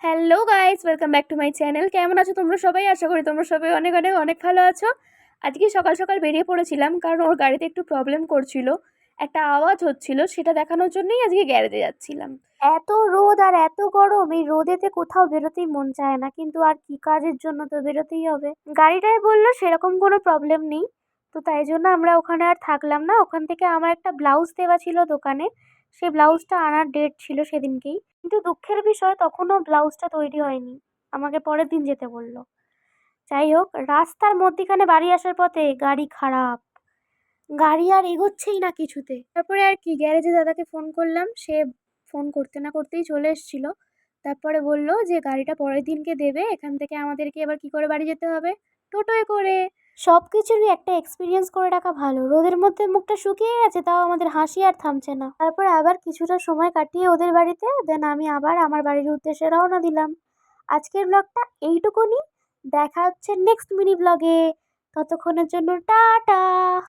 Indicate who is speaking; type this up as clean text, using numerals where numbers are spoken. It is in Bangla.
Speaker 1: Hello guys, welcome back to my channel. কেমন আছো তোমরা সবাই? আশা করি তোমরা সবাই অনেক অনেক অনেক ভালো আছো। আজকে সকাল সকাল বেরিয়ে পড়েছিলাম কারণ ওর গাড়িতে একটু প্রবলেম করছিল, একটা আওয়াজ হচ্ছিল, সেটা দেখানোর জন্যই আজকে গ্যারেজে যাচ্ছিলাম। এত রোদ আর এত গরম, এই রোদেতে কোথাও বেরোতেই মন চায় না, কিন্তু আর কি কাজের জন্য তো বেরোতেই হবে। গাড়িটাই বললো সেরকম কোনো প্রবলেম নেই, তো তাই জন্য আমরা ওখানে আর থাকলাম না। ওখান থেকে আমার একটা ব্লাউজ দেওয়া ছিল দোকানে, সেই ব্লাউজটা আনার ডেট ছিল সেদিনকেই, কিন্তু দুঃখের বিষয় তখনও ব্লাউজটা তৈরি হয়নি, আমাকে পরের দিন যেতে বললো। যাই হোক, রাস্তার মধ্যিখানে বাড়ি আসার পথে গাড়ি খারাপ, গাড়ি আর এগোচ্ছেই না কিছুতে। তারপরে আর কি, গ্যারেজে দাদাকে ফোন করলাম, সে ফোন করতে না করতেই চলে এসেছিল। তারপরে বলল যে গাড়িটা পরের দিনকে দেবে, এখান থেকে আমাদেরকে এবার কি করে বাড়ি যেতে হবে, টোটোয় করে। সব কিছুরই একটা এক্সপিরিয়েন্স করে রাখা ভালো। রোদের মধ্যে মুখটা শুকিয়ে গেছে, তাও আমাদের হাসি আর থামছে না। তারপরে আবার কিছুটা সময় কাটিয়ে ওদের বাড়িতে, দেন আমি আবার আমার বাড়ির উদ্দেশ্যে রওনা দিলাম। আজকের ব্লগটা এইটুকুনি, দেখা হচ্ছে নেক্সট মিনি ব্লগে। ততক্ষণের জন্য টাটা।